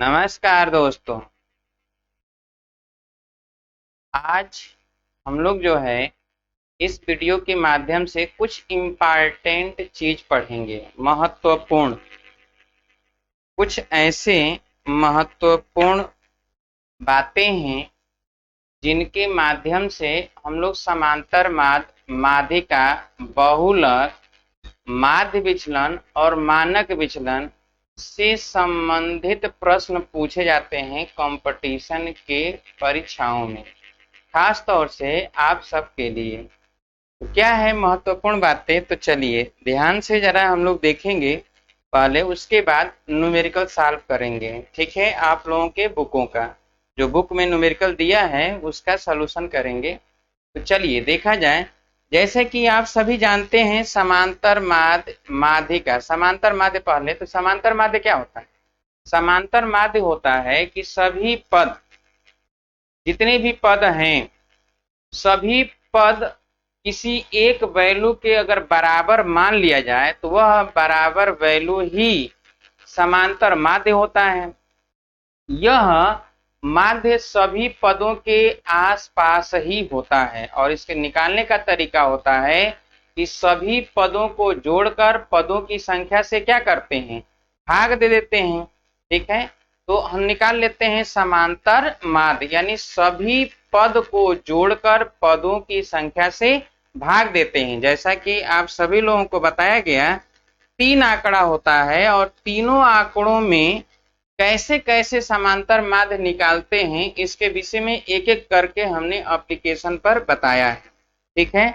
नमस्कार दोस्तों। आज हम लोग जो है इस वीडियो के माध्यम से कुछ इम्पॉर्टेंट चीज पढ़ेंगे। महत्वपूर्ण कुछ ऐसे महत्वपूर्ण बातें हैं जिनके माध्यम से हम लोग समांतर माध्य, माध्यिका, बहुलक, माध्य विचलन और मानक विचलन से संबंधित प्रश्न पूछे जाते हैं कंपटीशन के परीक्षाओं में, खास तौर से आप सबके लिए। तो क्या है महत्वपूर्ण बातें, तो चलिए ध्यान से जरा हम लोग देखेंगे पहले, उसके बाद न्यूमेरिकल सॉल्व करेंगे। ठीक है, आप लोगों के बुकों का जो बुक में न्यूमेरिकल दिया है उसका सॉल्यूशन करेंगे। तो चलिए देखा जाए। जैसे कि आप सभी जानते हैं समांतर माध्य, माध्यिका, समांतर माध्य पहले। तो समांतर माध्य क्या होता है? समांतर माध्य होता है कि सभी पद, जितने भी पद हैं, सभी पद किसी एक वैल्यू के अगर बराबर मान लिया जाए तो वह बराबर वैल्यू ही समांतर माध्य होता है। यह माध्य सभी पदों के आसपास ही होता है और इसके निकालने का तरीका होता है कि सभी पदों को जोड़कर पदों की संख्या से क्या करते हैं, भाग दे देते हैं। ठीक है, तो हम निकाल लेते हैं समांतर माध्य, यानी सभी पद को जोड़कर पदों की संख्या से भाग देते हैं। जैसा कि आप सभी लोगों को बताया गया, 3 आंकड़ा होता है और तीनों आंकड़ों में कैसे कैसे समांतर माध्य निकालते हैं इसके विषय में एक एक करके हमने एप्लीकेशन पर बताया है। ठीक है,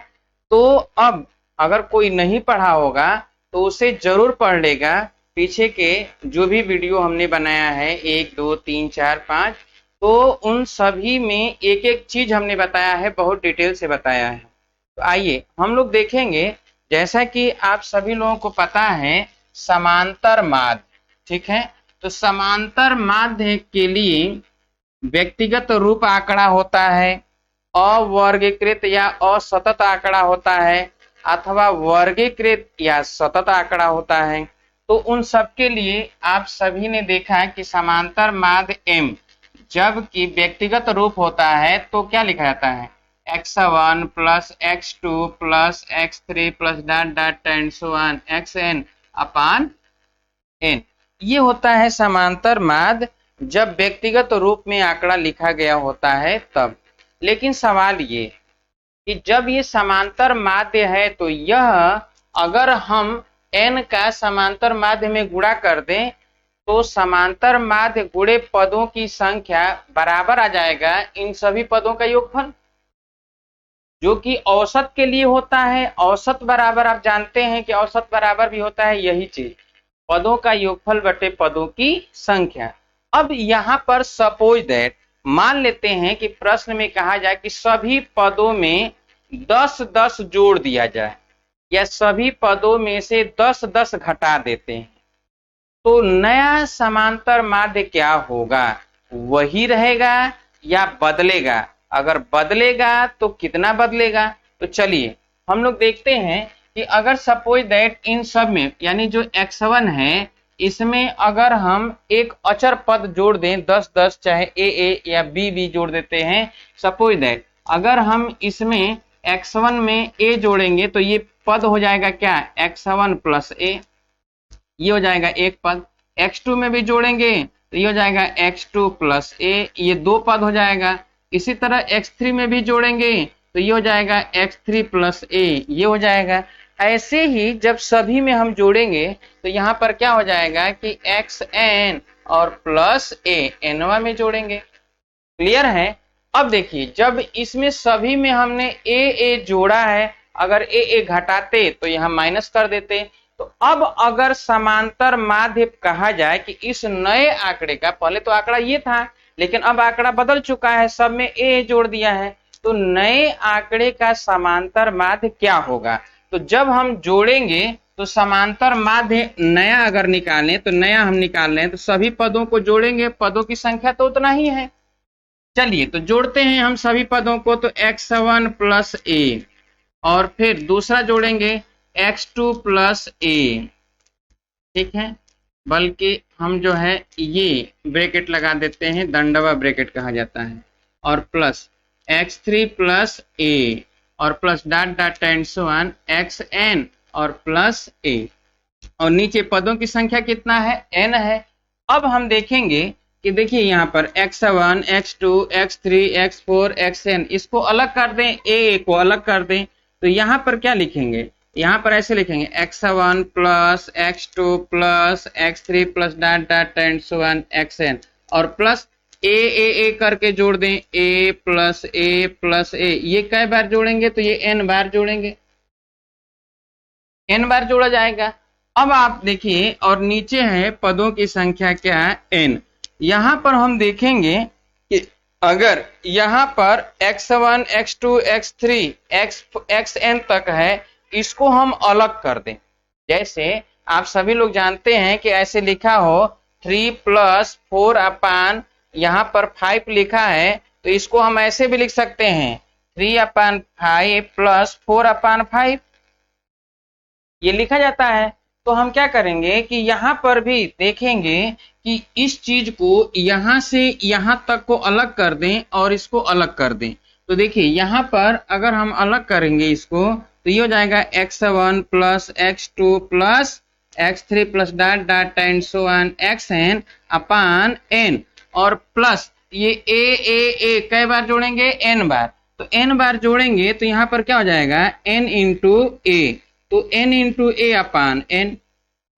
तो अब अगर कोई नहीं पढ़ा होगा तो उसे जरूर पढ़ लेगा। पीछे के जो भी वीडियो हमने बनाया है 1, 2, 3, 4, 5, तो उन सभी में एक एक चीज हमने बताया है, बहुत डिटेल से बताया है। तो आइए हम लोग देखेंगे। जैसा कि आप सभी लोगों को पता है समांतर माध्य, ठीक है, तो समांतर माध्य के लिए व्यक्तिगत रूप आंकड़ा होता है, अवर्गीकृत या असतत आंकड़ा होता है, अथवा वर्गीकृत या सतत आंकड़ा होता है। तो उन सब के लिए आप सभी ने देखा कि समांतर माध्य m जबकि व्यक्तिगत रूप होता है तो क्या लिखा जाता है, x1 plus x2 plus x3 plus dot dot and so on xn upon n। ये होता है समांतर माध्य जब व्यक्तिगत रूप में आंकड़ा लिखा गया होता है तब। लेकिन सवाल ये कि जब ये समांतर माध्य है तो यह अगर हम n का समांतर माध्य में गुणा कर दें तो समांतर माध्य गुणे पदों की संख्या बराबर आ जाएगा इन सभी पदों का योगफल, जो कि औसत के लिए होता है। औसत बराबर, आप जानते हैं कि औसत बराबर भी होता है यही चीज, पदों का योगफल बटे पदों की संख्या। अब यहां पर सपोज दैट, मान लेते हैं कि प्रश्न में कहा जाए कि सभी पदों में 10-10 जोड़ दिया जाए या सभी पदों में से 10-10 घटा देते हैं, तो नया समांतर माध्य क्या होगा? वही रहेगा या बदलेगा? अगर बदलेगा तो कितना बदलेगा? तो चलिए हम लोग देखते हैं कि अगर सपोज दैट इन सब में, यानी जो x1 है इसमें अगर हम एक अचर पद जोड़ दें 10-10, चाहे a या b जोड़ देते हैं। सपोज दैट अगर हम इसमें x1 में a जोड़ेंगे तो ये पद हो जाएगा क्या, x1 प्लस a, ये हो जाएगा एक पद। x2 में भी जोड़ेंगे तो ये हो जाएगा x2 प्लस a, ये 2 पद हो जाएगा। इसी तरह x3 में भी जोड़ेंगे तो ये हो जाएगा x3 प्लस a, ये हो जाएगा। ऐसे ही जब सभी में हम जोड़ेंगे तो यहाँ पर क्या हो जाएगा कि xn और प्लस a nवा में जोड़ेंगे। क्लियर है? अब देखिए जब इसमें सभी में हमने a जोड़ा है, अगर a घटाते तो यहाँ माइनस कर देते। तो अब अगर समांतर माध्य कहा जाए कि इस नए आंकड़े का, पहले तो आंकड़ा ये था लेकिन अब आंकड़ा बदल चुका है, सब में a जोड़ दिया है, तो नए आंकड़े का समांतर माध्य क्या होगा? तो जब हम जोड़ेंगे तो समांतर माध्य नया अगर निकालें तो नया हम निकाल लें तो सभी पदों को जोड़ेंगे, पदों की संख्या तो उतना ही है। चलिए तो जोड़ते हैं हम सभी पदों को, तो x1 प्लस a और फिर दूसरा जोड़ेंगे x2 प्लस a, ठीक है, बल्कि हम जो है ये ब्रैकेट लगा देते हैं, दंडवा ब्रैकेट कहा जाता है, और प्लस x3 प्लस a और plus dot dot and so on xn और प्लस a, और नीचे पदों की संख्या कितना है, n है। अब हम देखेंगे कि देखिए यहाँ पर x1 x2 x3 x4 xn, इसको अलग कर दें, a को अलग कर दें, तो यहाँ पर क्या लिखेंगे, यहाँ पर ऐसे लिखेंगे x1 plus x2 plus x3 plus dot dot and so on xn और प्लस a करके जोड़ दें, a प्लस a, ये कई बार जोड़ेंगे तो ये n बार जोड़ेंगे, n बार जोड़ा जाएगा। अब आप देखिए, और नीचे है पदों की संख्या क्या है, n। यहां पर हम देखेंगे कि अगर यहां पर x1 x2 x3 xn तक है, इसको हम अलग कर दें। जैसे आप सभी लोग जानते हैं कि ऐसे लिखा हो 3 प्लस 4 अपान यहाँ पर 5 लिखा है, तो इसको हम ऐसे भी लिख सकते हैं 3 अपान 5 प्लस 4 अपान 5, ये लिखा जाता है। तो हम क्या करेंगे कि यहाँ पर भी देखेंगे कि इस चीज को यहाँ से यहाँ तक को अलग कर दें और इसको अलग कर दें। तो देखिए यहाँ पर अगर हम अलग करेंगे इसको, तो ये हो जाएगा x1 plus x2 plus x3 plus dot dot and so on xn upon n और प्लस ये a कई बार जोड़ेंगे, n बार, तो n बार जोड़ेंगे तो यहाँ पर क्या हो जाएगा n इंटू a, तो n into a upon n।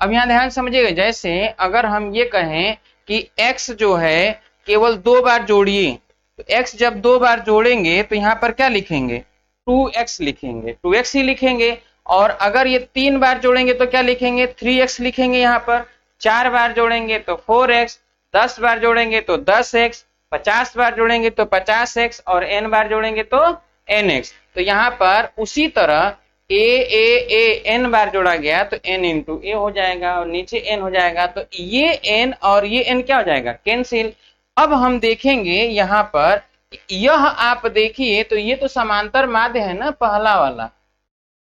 अब यहाँ ध्यान समझिएगा, जैसे अगर हम ये कहें कि x जो है केवल 2 बार जोड़िए, तो x जब 2 बार जोड़ेंगे तो यहाँ पर क्या लिखेंगे, 2x लिखेंगे, 2x ही लिखेंगे। और अगर ये 3 बार जोड़ेंगे तो क्या लिखेंगे, 3x लिखेंगे। यहाँ पर 4 बार जोड़ेंगे तो 4x, 10 बार जोड़ेंगे तो 10x, 50 बार जोड़ेंगे तो 50x और n बार जोड़ेंगे तो nx। तो यहाँ पर उसी तरह a n बार जोड़ा गया तो n इंटू a हो जाएगा और नीचे n हो जाएगा, तो ये n और ये n क्या हो जाएगा, कैंसिल। अब हम देखेंगे यहाँ पर, यह आप देखिए तो ये तो समांतर माध्य है ना, पहला वाला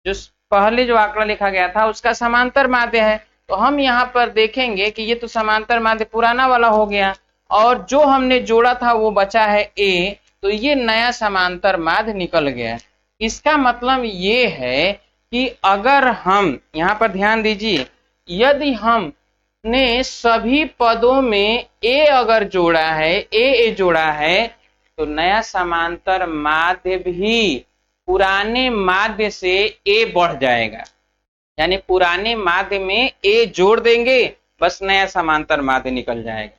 जो पहले जो आंकड़ा लिखा गया था उसका समांतर माध्य है। तो हम यहाँ पर देखेंगे कि ये तो समांतर माध्य पुराना वाला हो गया और जो हमने जोड़ा था वो बचा है a, तो ये नया समांतर माध्य निकल गया। इसका मतलब ये है कि अगर हम यहाँ पर ध्यान दीजिए, यदि हमने सभी पदों में a अगर जोड़ा है, a जोड़ा है, तो नया समांतर माध्य भी पुराने माध्य से a बढ़ जाएगा। यानी पुराने माध्य में a जोड़ देंगे, बस नया समांतर माध्य निकल जाएगा।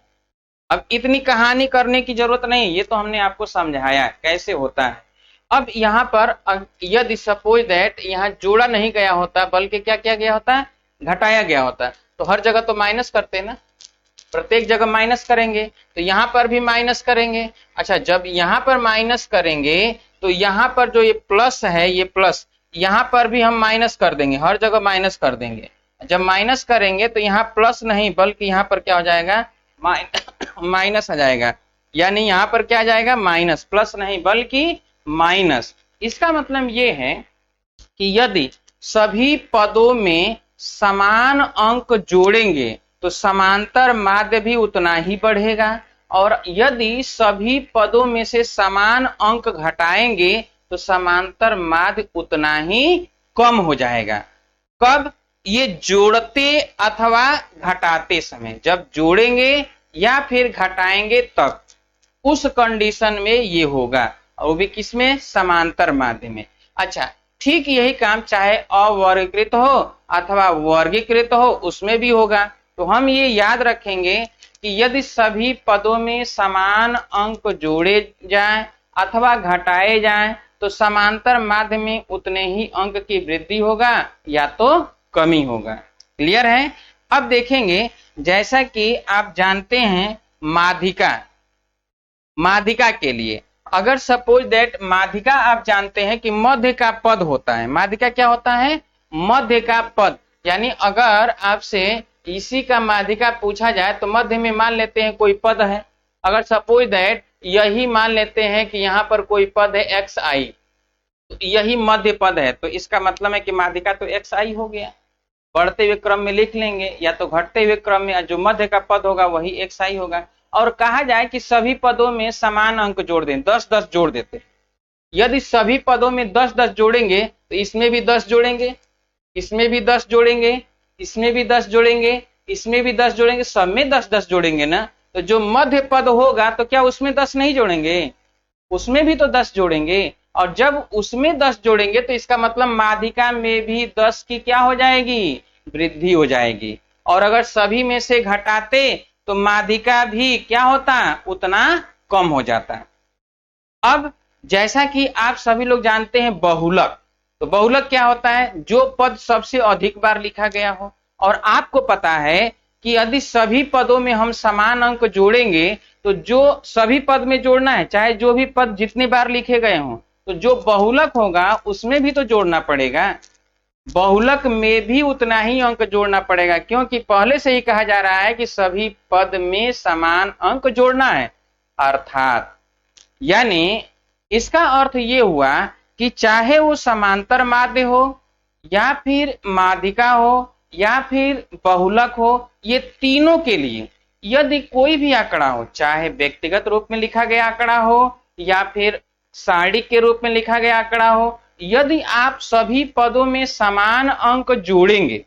अब इतनी कहानी करने की जरूरत नहीं, ये तो हमने आपको समझाया कैसे होता है। अब यहाँ पर यदि सपोज दैट यहाँ जोड़ा नहीं गया होता बल्कि क्या किया गया होता है, घटाया गया होता, तो हर जगह तो माइनस करते ना, प्रत्येक जगह माइनस करेंगे, तो यहाँ पर भी माइनस करेंगे। अच्छा, जब यहाँ पर माइनस करेंगे तो यहाँ पर जो ये प्लस है, ये प्लस यहाँ पर भी हम माइनस कर देंगे, हर जगह माइनस कर देंगे। जब माइनस करेंगे तो यहाँ प्लस नहीं बल्कि यहाँ पर क्या हो जाएगा, माइनस आ जाएगा। यानी यहाँ पर क्या आ जाएगा, माइनस, प्लस नहीं बल्कि माइनस। इसका मतलब ये है कि यदि सभी पदों में समान अंक जोड़ेंगे तो समांतर माध्य भी उतना ही बढ़ेगा, और यदि सभी पदों में से समान अंक घटाएंगे तो समांतर माध्य उतना ही कम हो जाएगा। कब, ये जोड़ते अथवा घटाते समय, जब जोड़ेंगे या फिर घटाएंगे तब, उस कंडीशन में ये होगा, और वो भी किसमें, समांतर माध्य में। अच्छा, ठीक यही काम चाहे अवर्गीकृत हो अथवा वर्गीकृत हो, उसमें भी होगा। तो हम ये याद रखेंगे कि यदि सभी पदों में समान अंक जोड़े जाएं अथवा घटाए जाएं तो समांतर माध्य में उतने ही अंक की वृद्धि होगा या तो कमी होगा। क्लियर है। अब देखेंगे, जैसा कि आप जानते हैं माध्यिका के लिए, अगर सपोज दैट माध्यिका आप जानते हैं कि मध्य का पद होता है। माध्यिका क्या होता है, मध्य का पद। यानी अगर आपसे इसी का माध्यिका पूछा जाए तो मध्य में मान लेते हैं कोई पद है। अगर सपोज दैट यही मान लेते हैं कि यहाँ पर कोई पद है xi, तो यही मध्य पद है, तो इसका मतलब है कि माध्यिका तो xi हो गया। बढ़ते हुए क्रम में लिख लेंगे, या तो घटते हुए क्रम में, जो मध्य का पद होगा वही XI होगा। और कहा जाए कि सभी पदों में समान अंक जोड़ दें, 10-10 जोड़ देते। यदि सभी पदों में 10-10 जोड़ेंगे तो इसमें भी 10 जोड़ेंगे, इसमें भी 10 जोड़ेंगे, इसमें भी 10 जोड़ेंगे, इसमें भी 10 जोड़ेंगे, सब में 10-10 जोड़ेंगे ना। तो जो मध्य पद होगा तो क्या उसमें 10 नहीं जोड़ेंगे? उसमें भी तो 10 जोड़ेंगे। और जब उसमें 10 जोड़ेंगे तो इसका मतलब माध्यिका में भी 10 की क्या हो जाएगी? वृद्धि हो जाएगी। और अगर सभी में से घटाते तो माध्यिका भी क्या होता? उतना कम हो जाता। अब जैसा कि आप सभी लोग जानते हैं बहुलक, तो बहुलक क्या होता है? जो पद सबसे अधिक बार लिखा गया हो। और आपको पता है कि यदि सभी पदों में हम समान अंक जोड़ेंगे तो जो सभी पद में जोड़ना है, चाहे जो भी पद जितने बार लिखे गए हों, तो जो बहुलक होगा उसमें भी तो जोड़ना पड़ेगा। बहुलक में भी उतना ही अंक जोड़ना पड़ेगा, क्योंकि पहले से ही कहा जा रहा है कि सभी पद में समान अंक जोड़ना है। अर्थात यानी इसका अर्थ ये हुआ कि चाहे वो समांतर माध्य हो, या फिर माध्यिका हो, या फिर बहुलक हो, ये तीनों के लिए यदि कोई भी आंकड़ा हो, चाहे व्यक्तिगत रूप में लिखा गया आंकड़ा हो या फिर सारणिक के रूप में लिखा गया आंकड़ा हो, यदि आप सभी पदों में समान अंक जोड़ेंगे,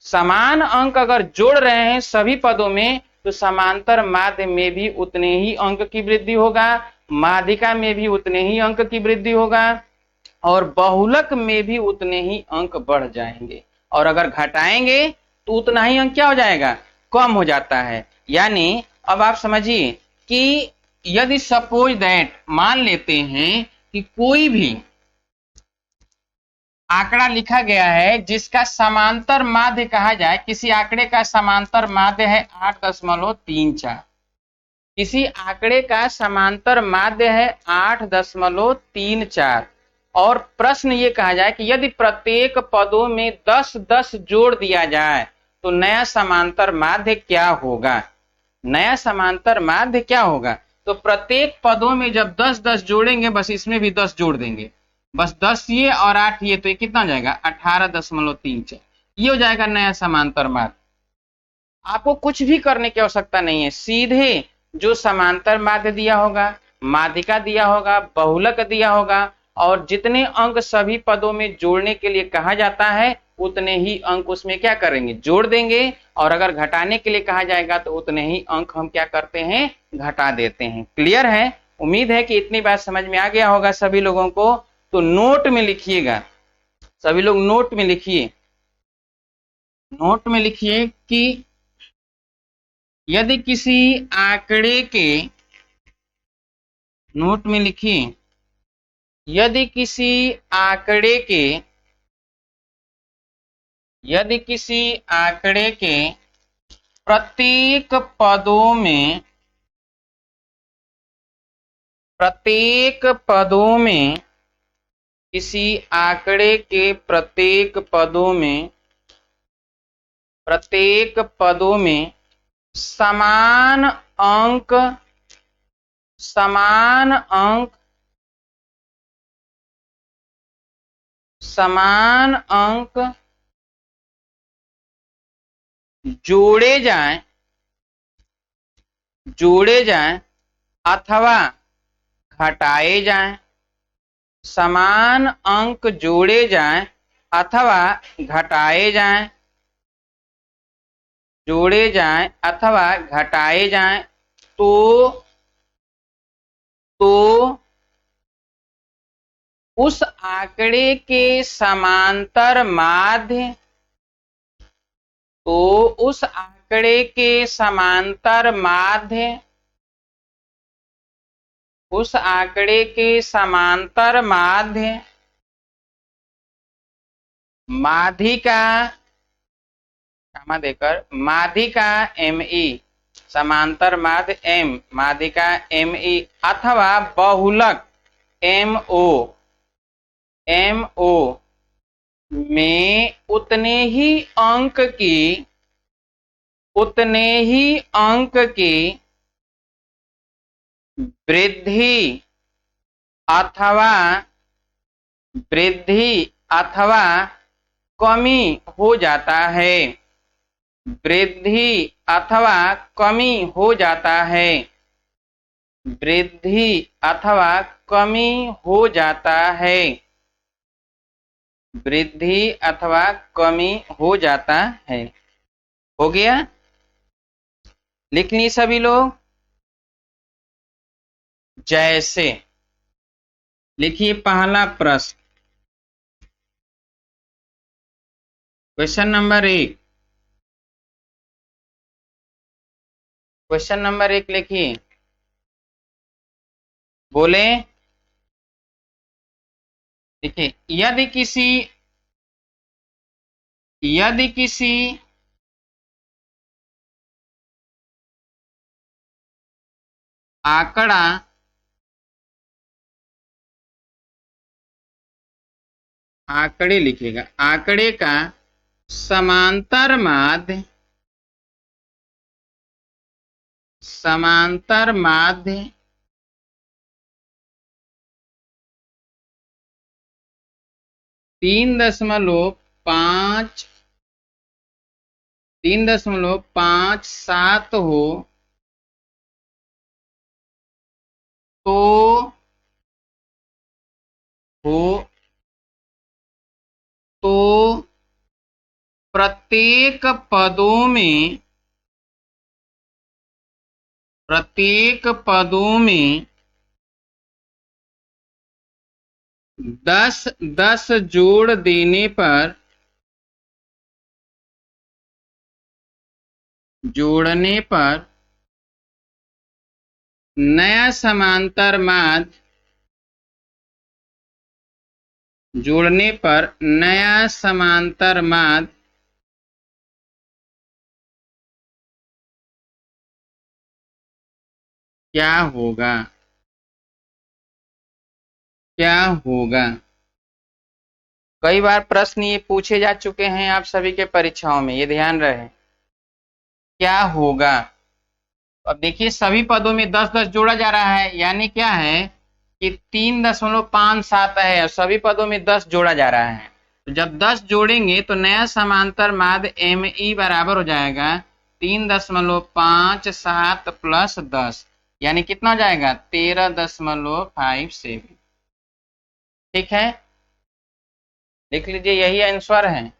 समान अंक अगर जोड़ रहे हैं सभी पदों में, तो समांतर माध्य में भी उतने ही अंक की वृद्धि होगा, माध्यिका में भी उतने ही अंक की वृद्धि होगा, और बहुलक में भी उतने ही अंक बढ़ जाएंगे। और अगर घटाएंगे तो उतना ही अंक क्या हो जाएगा? कम हो जाता है। यानी अब आप समझिए कि यदि सपोज दैट मान लेते हैं कि कोई भी आंकड़ा लिखा गया है जिसका समांतर माध्य कहा जाए, किसी आंकड़े का समांतर माध्य है 8.34, किसी आंकड़े का समांतर माध्य है 8.34, और प्रश्न ये कहा जाए कि यदि प्रत्येक पदों में 10-10 जोड़ दिया जाए तो नया समांतर माध्य क्या होगा? नया समांतर माध्य क्या होगा? तो प्रत्येक पदों में जब 10-10 जोड़ेंगे, बस इसमें भी 10 जोड़ देंगे, बस 10 ये और 8 ये, तो ये कितना हो जाएगा? 18.34। ये हो जाएगा नया समांतर माध्य। आपको कुछ भी करने की आवश्यकता नहीं है, सीधे जो समांतर माध्य दिया होगा, माध्यिका दिया होगा, बहुलक दिया होगा, और जितने अंक सभी पदों में जोड़ने के लिए कहा जाता है उतने ही अंक उसमें क्या करेंगे? जोड़ देंगे। और अगर घटाने के लिए कहा जाएगा तो उतने ही अंक हम क्या करते हैं? घटा देते हैं। क्लियर है? उम्मीद है कि इतनी बात समझ में आ गया होगा सभी लोगों को। तो नोट में लिखिएगा, सभी लोग नोट में लिखिए, नोट में लिखिए कि यदि किसी आंकड़े के, नोट में लिखिए, यदि किसी आंकड़े के, यदि किसी आंकड़े के प्रत्येक पदों में, प्रत्येक पदों में, किसी आंकड़े के प्रत्येक पदों में, प्रत्येक पदों में समान अंक, समान अंक, समान अंक जोड़े जाएं, जोड़े जाएं अथवा घटाए जाएं, समान अंक जोड़े जाएं अथवा घटाए जाएं, जोड़े जाएं अथवा घटाए जाएं, तो उस आंकड़े के समांतर माध्य, तो उस आंकड़े के समांतर माध्य, उस आंकड़े के समांतर माध्य माध्यिका, देकर माध्यिका ME, समांतर माध्य M, माध्यिका ME, अथवा बहुलक MO, MO में उतने ही अंक की, उतने ही अंक की वृद्धि अथवा, वृद्धि अथवा कमी हो जाता है। वृद्धि अथवा कमी हो जाता है। वृद्धि अथवा कमी हो जाता है। वृद्धि अथवा कमी हो जाता है। हो गया? लिख लिए सभी लोग? जैसे लिखिए पहला प्रश्न, क्वेश्चन नंबर 1। क्वेश्चन नंबर 1 लिखिए, बोले। देखिए, यदि किसी आंकड़ा आंकड़े लिखिएगा, आंकड़े का समांतर माध्य 3.57 हो तो हो तो प्रत्येक पदों में 10-10 जोड़ने पर नया समांतर माध्य क्या होगा? कई बार प्रश्न ये पूछे जा चुके हैं आप सभी के परीक्षाओं में, ये ध्यान रहे। क्या होगा? अब देखिए, सभी पदों में 10-10 जोड़ा जा रहा है, यानी क्या है कि 3.57 है और सभी पदों में 10 जोड़ा जा रहा है। तो जब 10 जोड़ेंगे तो नया समांतर माध्य ME बराबर हो जाएगा 3.57 प्लस 10, यानी कितना हो जाएगा? 13.57। ठीक है, लिख लीजिए, यही आंसर है।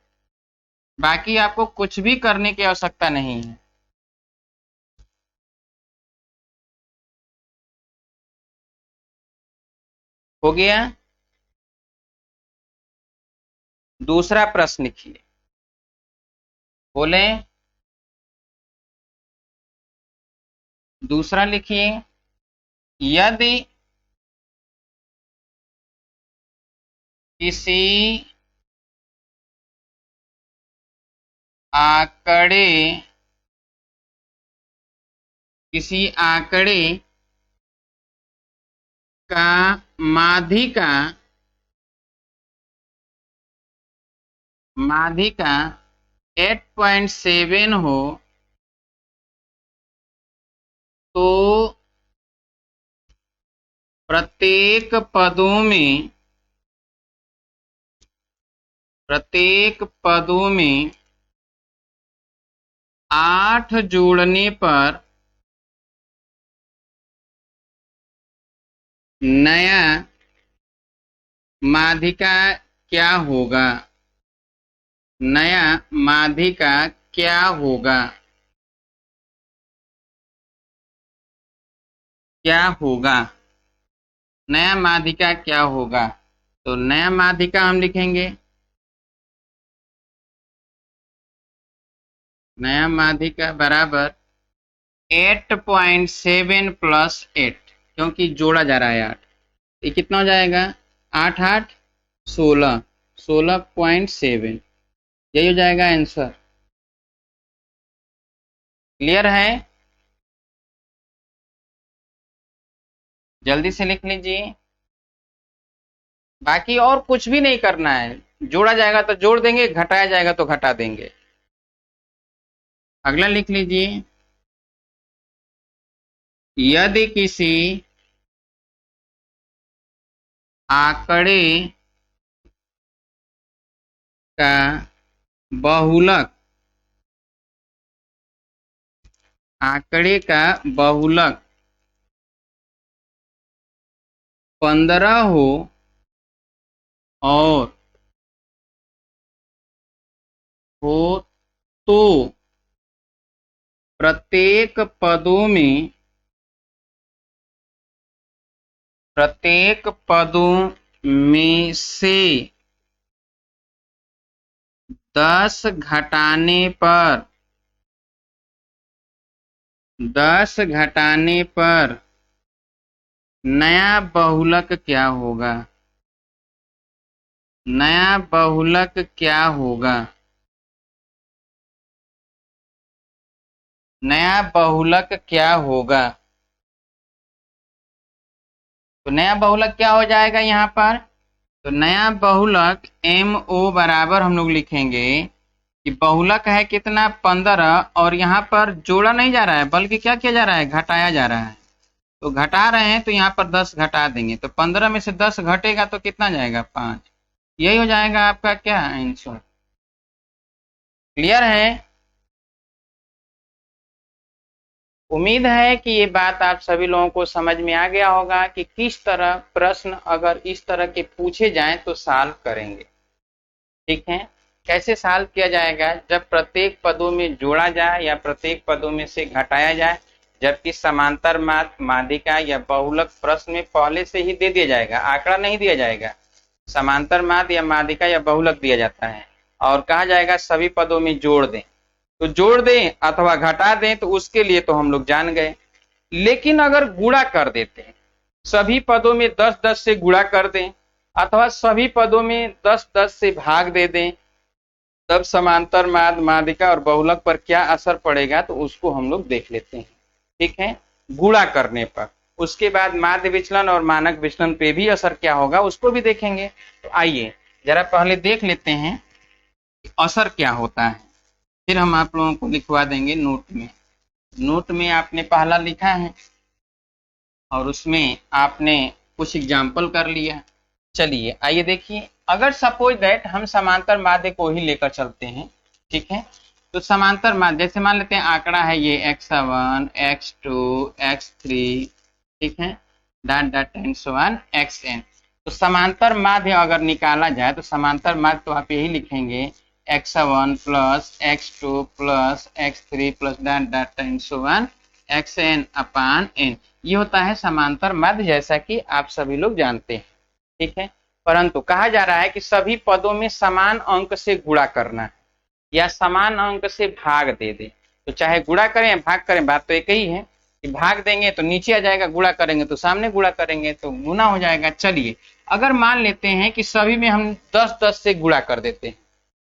बाकी आपको कुछ भी करने की आवश्यकता नहीं है। हो गया? दूसरा प्रश्न लिखिए, बोले। दूसरा लिखिए, यदि किसी आंकड़े का माध्यिका 8.7 हो तो प्रत्येक पदों में 8 जोड़ने पर नया माध्यिका क्या होगा? नया माध्यिका क्या होगा? नया माध्यिका क्या होगा? तो नया माध्यिका हम लिखेंगे, नया माध्यिका बराबर 8.7 प्लस 8, क्योंकि जोड़ा जा रहा है 8। ये कितना हो जाएगा? 8-8 16, 16.7। यही हो जाएगा आंसर। क्लियर है? जल्दी से लिख लीजिए। बाकी और कुछ भी नहीं करना है, जोड़ा जाएगा तो जोड़ देंगे, घटाया जाएगा तो घटा देंगे। अगला लिख लीजिए, यदि किसी आंकड़े का बहुलक, आंकड़े का बहुलक 15 हो और हो तो प्रत्येक पदों में से 10 घटाने पर नया बहुलक क्या होगा? नया बहुलक क्या होगा? नया बहुलक क्या होगा? तो नया बहुलक क्या हो जाएगा यहाँ पर? तो नया बहुलक MO बराबर हम लोग लिखेंगे कि बहुलक है कितना 15 और यहाँ पर जोड़ा नहीं जा रहा है बल्कि क्या किया जा रहा है, घटाया जा रहा है। तो घटा रहे हैं तो यहाँ पर 10 घटा देंगे तो 15 में से 10 घटेगा तो कितना जाएगा 5। यही हो जाएगा आपका क्या आंसर। क्लियर है? उम्मीद है कि ये बात आप सभी लोगों को समझ में आ गया होगा कि किस तरह प्रश्न अगर इस तरह के पूछे जाएं तो सॉल्व करेंगे। ठीक है, कैसे सॉल्व किया जाएगा? जब प्रत्येक पदों में जोड़ा जाए या प्रत्येक पदों में से घटाया जाए, जबकि समांतर माध्यिका या बहुलक प्रश्न में पहले से ही दे दिया जाएगा, आंकड़ा नहीं दिया जाएगा। समांतर माध्य या माध्यिका या बहुलक दिया जाता है और कहा जाएगा सभी पदों में जोड़ दें। तो जोड़ दें अथवा घटा दें तो उसके लिए तो हम लोग जान गए। लेकिन अगर गुणा कर देते हैं, सभी पदों में 10-10 से गुणा कर दें अथवा सभी पदों में 10-10 से भाग दे दें, तब समांतर माध्यिका और बहुलक पर क्या असर पड़ेगा तो उसको हम लोग देख लेते हैं। ठीक है, गुणा करने पर उसके बाद माध्य विचलन और मानक विचलन पे भी असर क्या होगा उसको भी देखेंगे। तो आइए जरा पहले देख लेते हैं असर क्या होता है, फिर हम आप लोगों को लिखवा देंगे नोट में। नोट में आपने पहला लिखा है और उसमें आपने कुछ एग्जाम्पल कर लिया। चलिए आइए देखिए, अगर सपोज दैट हम समांतर माध्य को ही लेकर चलते हैं, ठीक है, तो समांतर माध्य जैसे मान लेते हैं आंकड़ा है ये x1 x2 x3, ठीक है, dot dot and so on xn। तो समांतर माध्य अगर निकाला जाए तो समांतर माध्य तो आप यही लिखेंगे x1 plus x2 plus x3 plus dot dot and so on xn upon n। ये होता है समांतर माध्य जैसा कि आप सभी लोग जानते हैं। ठीक है, परंतु कहा जा रहा है कि सभी पदों में समान अंक से गुणा करना है या समान अंक से भाग दे दे। तो चाहे गुणा करें या भाग करें, बात तो एक ही है कि भाग देंगे तो नीचे आ जाएगा, गुणा करेंगे तो सामने गुणा करेंगे तो गुना हो जाएगा। चलिए अगर मान लेते हैं कि सभी में हम 10-10 से गुणा कर देते हैं,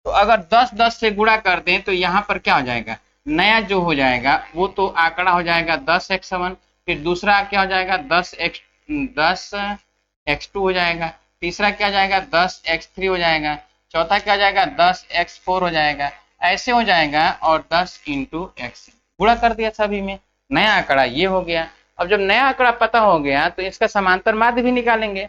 तो अगर 10-10 से गुणा कर दें तो यहाँ पर क्या हो जाएगा, नया जो हो जाएगा वो तो आंकड़ा हो जाएगा 10x1, फिर दूसरा क्या हो जाएगा 10x2 हो जाएगा, तीसरा क्या जाएगा 10x3 हो जाएगा, चौथा क्या जाएगा 10x4 हो जाएगा, ऐसे हो जाएगा और 10 × x गुणा कर दिया सभी में, नया आंकड़ा ये हो गया। अब जब नया आंकड़ा पता हो गया तो इसका समांतर माध्य भी निकालेंगे।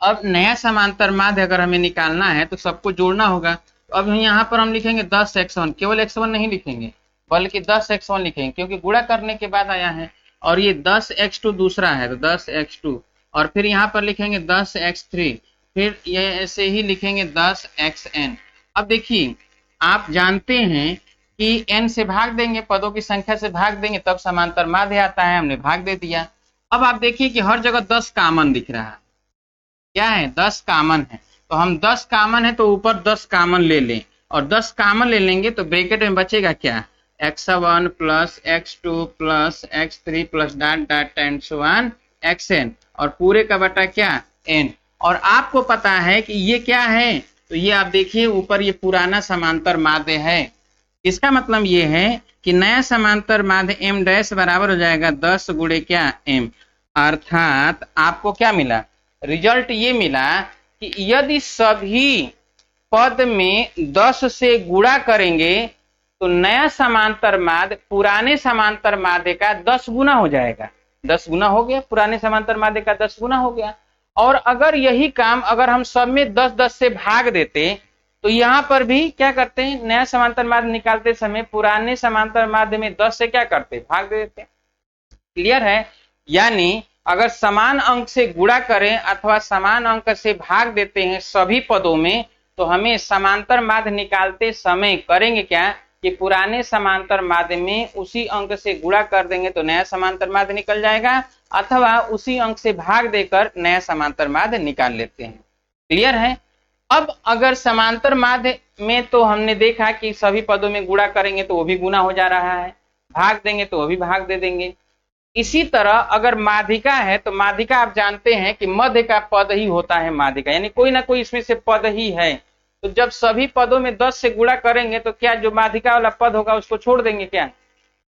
अब नया समांतर माध्य अगर हमें निकालना है तो सबको जोड़ना होगा। तो अब यहाँ पर हम लिखेंगे 10x1, केवल x1 नहीं लिखेंगे बल्कि 10x1 लिखेंगे क्योंकि गुणा करने के बाद आया है, और ये 10x2 दूसरा है तो 10x2, और फिर यहाँ पर लिखेंगे 10x3, फिर ये ऐसे ही लिखेंगे 10xn। अब देखिए आप जानते हैं कि n से भाग देंगे, पदों की संख्या से भाग देंगे तब समांतर माध्य आता है, हमने भाग दे दिया। अब आप देखिए कि हर जगह 10 कॉमन दिख रहा है, क्या है 10 कॉमन है, तो हम 10 कॉमन है तो ऊपर 10 कॉमन ले लें, और 10 कॉमन ले लेंगे तो ब्रैकेट में बचेगा क्या, x1 plus x2 plus x3 plus dot dot and so on xn, और पूरे का बटा क्या n। और आपको पता है कि ये क्या है, तो ये आप देखिए ऊपर ये पुराना समांतर माध्य है। इसका मतलब ये है कि नया समांतर माध्य m डैश बराबर हो जाएगा 10 गुणे क्या m, अर्थात आपको क्या मिला, रिजल्ट ये मिला कि यदि सभी पद में 10 से गुणा करेंगे तो नया समांतर माध्य पुराने समांतर माध्य का 10 गुना हो जाएगा। 10 गुना हो गया, पुराने समांतर माध्य का 10 गुना हो गया। और अगर यही काम अगर हम सब में 10-10 से भाग देते तो यहाँ पर भी क्या करते हैं, नया समांतर माध्य निकालते समय पुराने समांतर माध्य में 10 से क्या करते हैं, भाग दे देते हैं। क्लियर है। यानी अगर समान अंक से गुणा करें अथवा समान अंक से भाग देते हैं सभी पदों में, तो हमें समांतर माध्य निकालते समय करेंगे क्या कि पुराने समांतर माध्य में उसी अंक से गुणा कर देंगे तो नया समांतर माध्य निकल जाएगा, अथवा उसी अंक से भाग देकर नया समांतर माध्य निकाल लेते हैं। क्लियर है। अब अगर समांतर माध्य में तो हमने देखा कि सभी पदों में गुणा करेंगे तो वो भी गुणा हो जा रहा है, भाग देंगे तो वो भी भाग दे देंगे। इसी तरह अगर माध्यिका है तो माध्यिका आप जानते हैं कि मध्य का पद ही होता है माध्यिका, यानी कोई ना कोई इसमें से पद ही है। तो जब सभी पदों में 10 से गुणा करेंगे तो क्या जो माध्यिका वाला पद होगा उसको छोड़ देंगे क्या,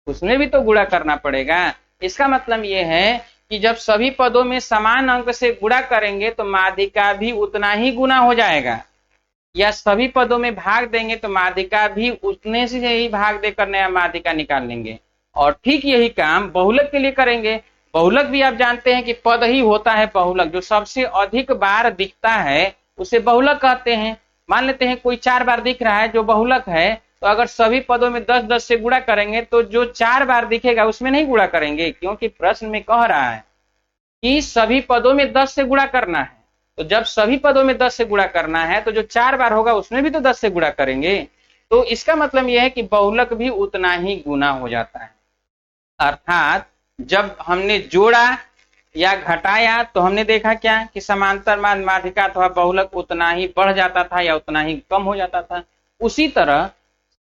उसमें भी तो गुणा करना पड़ेगा। इसका मतलब यह है कि जब सभी पदों में समान अंक से गुणा करेंगे तो माध्यिका भी उतना ही गुना हो जाएगा, या सभी पदों में भाग देंगे तो माध्यिका भी उतने से ही भाग देकर नया माध्यिका निकाल लेंगे। और ठीक यही काम बहुलक के लिए करेंगे। बहुलक भी आप जानते हैं कि पद ही होता है बहुलक, जो सबसे अधिक बार दिखता है उसे बहुलक कहते हैं। मान लेते हैं कोई 4 बार दिख रहा है जो बहुलक है, तो अगर सभी पदों में 10-10 से गुणा करेंगे तो जो 4 बार दिखेगा उसमें नहीं गुणा करेंगे, क्योंकि प्रश्न में कह रहा है कि सभी पदों में 10 से गुणा करना है। तो जब सभी पदों में 10 से गुणा करना है तो जो 4 बार होगा उसमें भी तो 10 से गुणा करेंगे। तो इसका मतलब यह है कि बहुलक भी उतना ही गुना हो जाता है। अर्थात जब हमने जोड़ा या घटाया तो हमने देखा क्या कि समांतर माध्य माध्यिका अथवा बहुलक उतना ही बढ़ जाता था या उतना ही कम हो जाता था। उसी तरह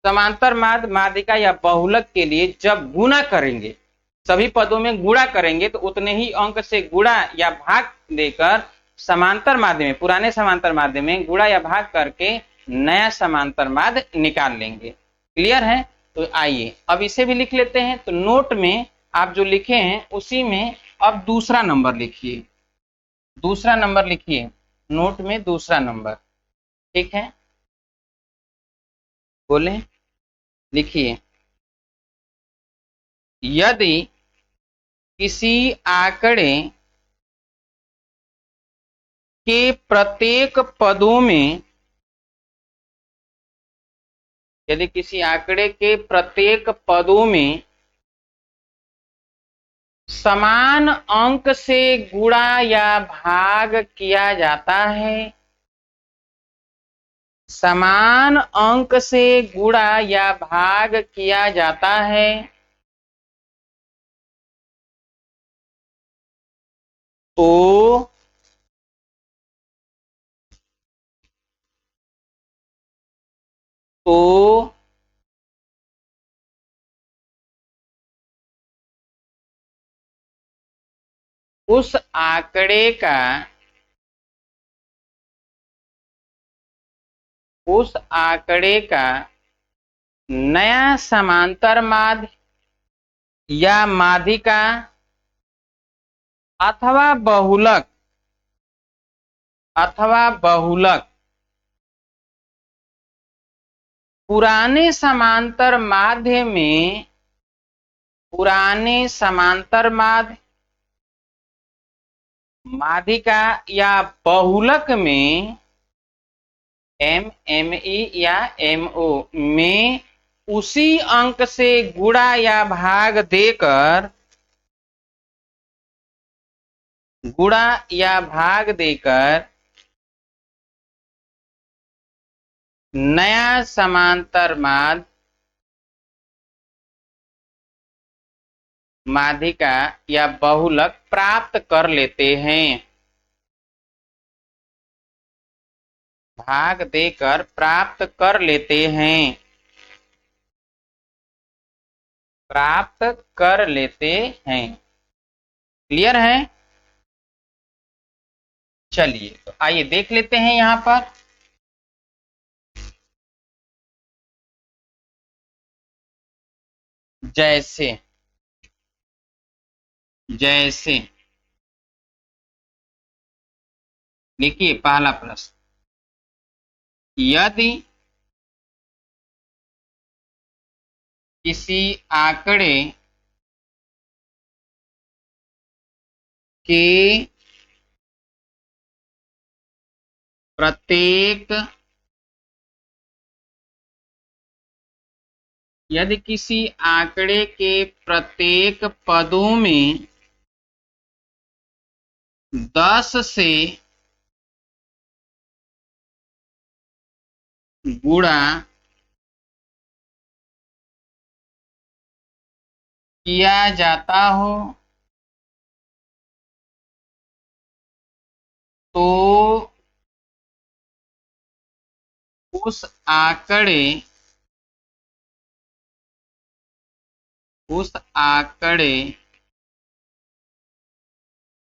समांतर माध्य माध्यिका या बहुलक के लिए जब गुणा करेंगे, सभी पदों में गुणा करेंगे तो उतने ही अंक से गुणा या भाग देकर समांतर माध्य में, पुराने समांतर माध्य में गुणा या भाग करके नया समांतर माध्य निकाल लेंगे। क्लियर है। तो आइए अब इसे भी लिख लेते हैं। तो नोट में आप जो लिखे हैं उसी में अब दूसरा नंबर लिखिए, दूसरा नंबर लिखिए नोट में, दूसरा नंबर। ठीक है, बोले, लिखिए। यदि किसी आंकड़े के प्रत्येक पदों में, यदि किसी आंकड़े के प्रत्येक पदों में समान अंक से गुणा या भाग किया जाता है, समान अंक से गुणा या भाग किया जाता है, तो उस आंकड़े का, उस आंकड़े का नया समांतर माध्य या माध्यिका अथवा बहुलक, अथवा बहुलक पुराने समांतर माध्य में, पुराने समांतर माध्य माध्यिका या बहुलक में, ME या MO में उसी अंक से गुणा या भाग देकर, गुणा या भाग देकर नया समांतर माध्य माध्यिका या बहुलक प्राप्त कर लेते हैं, भाग देकर प्राप्त कर लेते हैं, प्राप्त कर लेते हैं। क्लियर है। चलिए तो आइए देख लेते हैं यहां पर। जैसे, जैसे देखिए पहला प्रश्न, यदि किसी आंकड़े के प्रत्येक यदि किसी आंकड़े के प्रत्येक पदों में 10 से गुणा किया जाता हो तो उस आंकड़े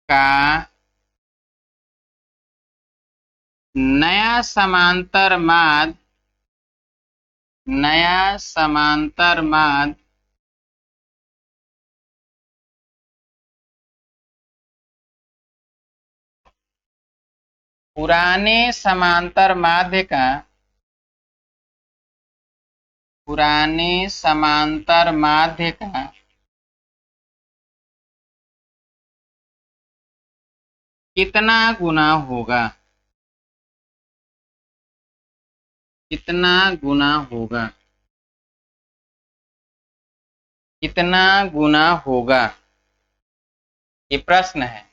का नया समांतर माध्य पुराने समांतर माध्य का कितना गुना होगा? कितना गुना होगा? ये प्रश्न है।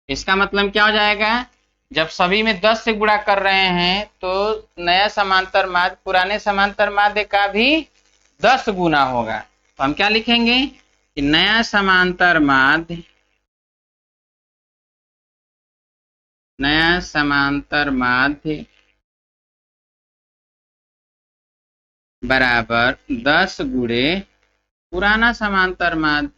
इसका मतलब क्या हो जाएगा? जब सभी में 10 से गुणा कर रहे हैं तो नया समांतर माध्य पुराने समांतर माध्य का भी 10 गुना होगा। तो हम क्या लिखेंगे कि नया समांतर माध्य बराबर 10 गुणे पुराना समांतर माध्य।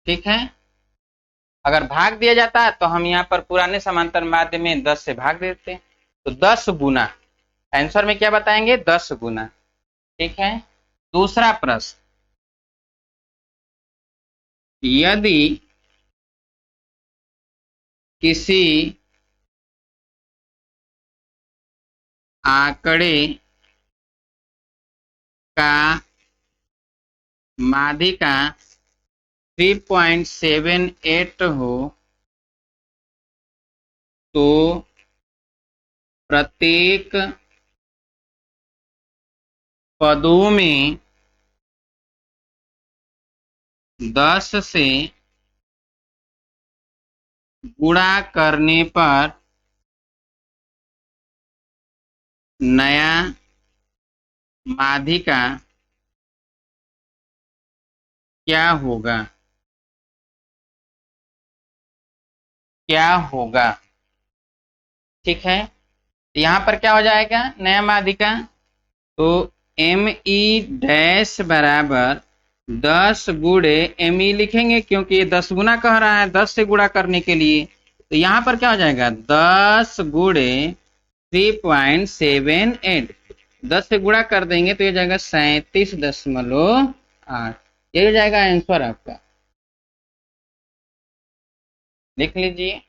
ठीक है। अगर भाग दिया जाता है तो हम यहाँ पर पुराने समांतर माध्य में 10 से भाग देते हैं, तो 10 गुना। आंसर में क्या बताएंगे? 10 गुना। ठीक है। दूसरा प्रश्न, यदि किसी आंकड़े का माध्यिका 3.78 हो तो प्रत्येक पदों में 10 से गुणा करने पर नया माध्यिका क्या होगा? ठीक है। यहाँ पर क्या हो जाएगा नया माध्यिका? तो एम ई डैश बराबर 10 गुणे एम ई लिखेंगे, क्योंकि ये 10 गुना कह रहा है, 10 से गुणा करने के लिए। तो यहाँ पर क्या हो जाएगा? 10 गुणे 3.78, 10 से गुणा कर देंगे तो ये जाएगा 37.8। ये हो जाएगा आंसर आपका। लिख लीजिए।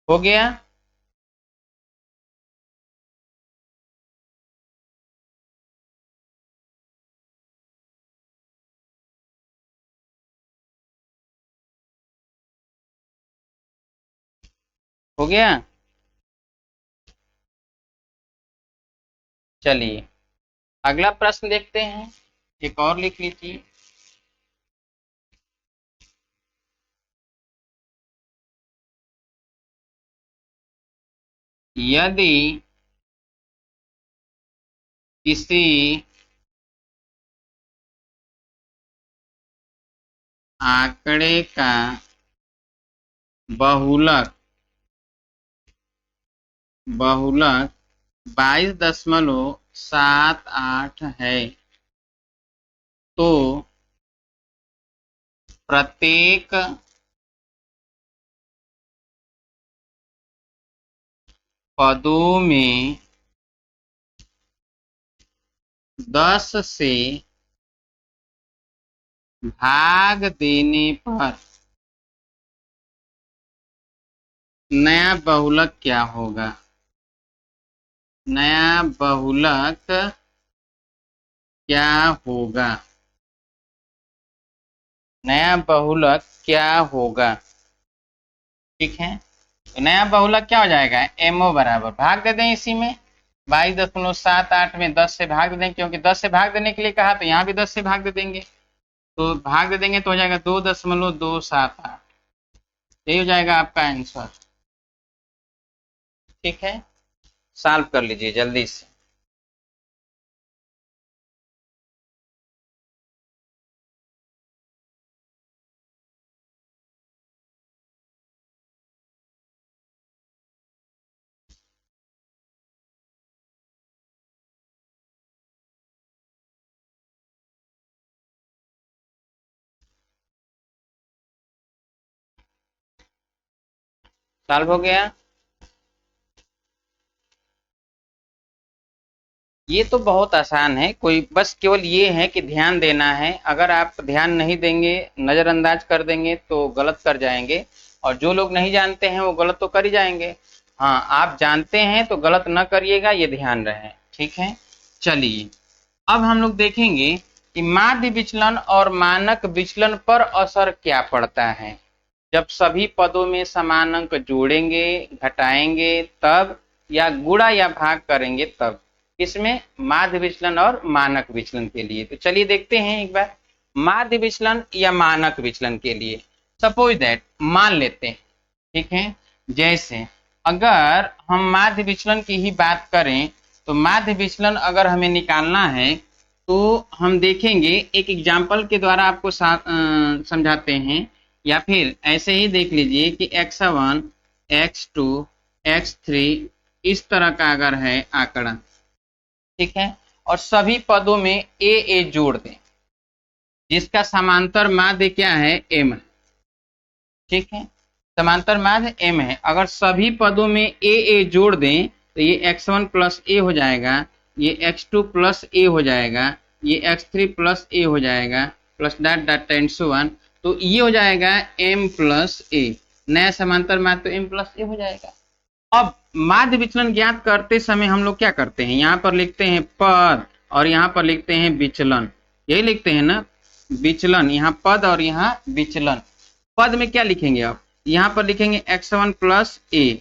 हो गया। हो गया। चलिए अगला प्रश्न देखते हैं। एक और लिख लीजिए। यदि किसी आंकड़े का बहुलक 22.78 है तो प्रत्येक पदों में 10 से भाग देने पर नया बहुलक क्या होगा? नया बहुलक क्या होगा? नया बहुलक क्या होगा। ठीक है, तो नया बहुलक क्या हो जाएगा, एमओ बराबर भाग दे दें इसी में 22.78 में 10 से भाग दे दें, क्योंकि 10 से भाग देने के लिए कहा तो यहाँ भी 10 से भाग दे देंगे, तो भाग दे देंगे तो हो जाएगा 2.278। यही हो जाएगा आपका आंसर। ठीक है, सॉल्व कर लीजिए जल्दी से। सॉल्व हो गया। ये तो बहुत आसान है, कोई बस केवल ये है कि ध्यान देना है। अगर आप ध्यान नहीं देंगे, नज़रअंदाज कर देंगे तो गलत कर जाएंगे, और जो लोग नहीं जानते हैं वो गलत तो कर ही जाएंगे। हाँ, आप जानते हैं तो गलत न करिएगा, ये ध्यान रहे। ठीक है, चलिए अब हम लोग देखेंगे कि माध्य विचलन और मानक विचलन पर असर क्या पड़ता है जब सभी पदों में समान अंक जोड़ेंगे, घटाएंगे तब, या गुणा या भाग करेंगे तब। इसमें माध्य विचलन और मानक विचलन के लिए तो चलिए देखते हैं एक बार। माध्य विचलन या मानक विचलन के लिए सपोज दैट मान लेते हैं, ठीक है, जैसे अगर हम माध्य विचलन की ही बात करें तो माध्य विचलन अगर हमें निकालना है तो हम देखेंगे, एक एग्जाम्पल के द्वारा आपको समझाते हैं, या फिर ऐसे ही देख लीजिए कि x1, x2, x3 इस तरह का अगर है आंकड़ा, ठीक है, और सभी पदों में ए जोड़ दें जिसका समांतर माध्य क्या है, m। ठीक है, समांतर माध्य m है। अगर सभी पदों में ए जोड़ दें तो ये x1 प्लस ए हो जाएगा, ये x2 प्लस ए हो जाएगा, ये x3 प्लस ए हो जाएगा, plus dot dot tends to 1, तो ये हो जाएगा m प्लस ए। नया समांतर माध्य तो m प्लस ए हो जाएगा। अब माध्य विचलन ज्ञात करते समय हम लोग क्या करते हैं, यहाँ पर लिखते हैं पद और यहाँ पर लिखते हैं विचलन। यही लिखते हैं ना, विचलन, यहाँ पद और यहाँ विचलन। पद में क्या लिखेंगे आप, यहाँ पर लिखेंगे x1 प्लस ए।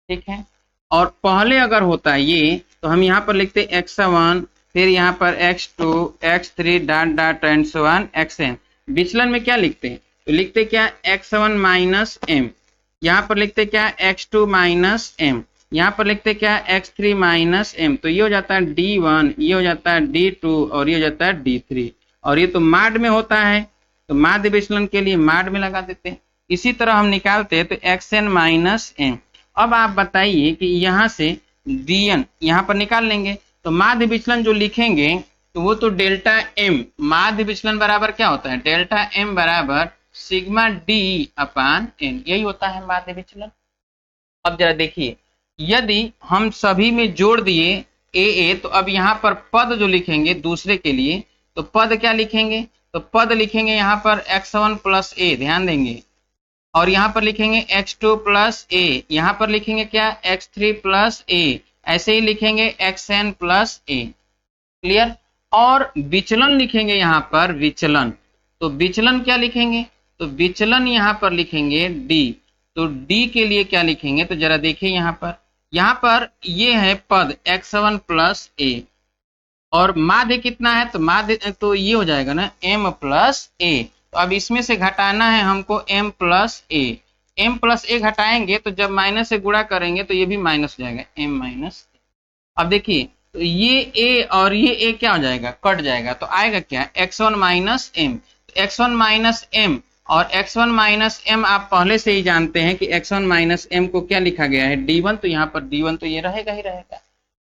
ठीक है, और पहले अगर होता है ये तो हम यहाँ पर लिखते x1, फिर यहाँ पर x2, x3 dot dot and so on xn। विचलन में क्या लिखते हैं, तो लिखते क्या x1 माइनस m, यहाँ पर लिखते क्या x2 माइनस m, यहाँ पर लिखते क्या x3 माइनस m। तो ये हो जाता है d1, ये हो जाता है d2 और ये हो जाता है d3, और ये तो माड में होता है तो माध्य विचलन के लिए माड में लगा देते हैं। इसी तरह हम निकालते हैं तो xn माइनस m। अब आप बताइए कि यहाँ से dn यहाँ पर निकाल लेंगे तो माध्य विचलन जो लिखेंगे तो वो तो डेल्टा m, माध्य विचलन बराबर क्या होता है, डेल्टा m बराबर सिग्मा d अपान n, यही होता है माध्य विचलन। अब जरा देखिए, यदि हम सभी में जोड़ दिए a तो अब यहाँ पर पद जो लिखेंगे दूसरे के लिए, तो पद क्या लिखेंगे, तो पद लिखेंगे यहाँ पर x1 प्लस ए, ध्यान देंगे, और यहाँ पर लिखेंगे x2 प्लस ए, यहाँ पर लिखेंगे क्या x3 प्लस ए, ऐसे ही लिखेंगे xn प्लस ए। क्लियर। और विचलन लिखेंगे यहाँ पर विचलन, तो विचलन क्या लिखेंगे, तो विचलन यहाँ पर लिखेंगे d। तो d के लिए क्या लिखेंगे, तो जरा देखिए यहाँ पर ये है पद x1 प्लस ए, और माध्य कितना है, तो माध्य तो ये हो जाएगा ना m प्लस ए। तो अब इसमें से घटाना है हमको m प्लस ए, m प्लस ए घटाएंगे तो जब माइनस से गुणा करेंगे तो ये भी माइनस हो जाएगा m माइनस। अब देखिए तो ये a और ये a क्या हो जाएगा, कट जाएगा, तो आएगा क्या x1 minus m। x1 minus m और x1 माइनस m आप पहले से ही जानते हैं कि x1 माइनस m को क्या लिखा गया है, d1, तो यहाँ पर d1 तो ये रहेगा ही रहेगा।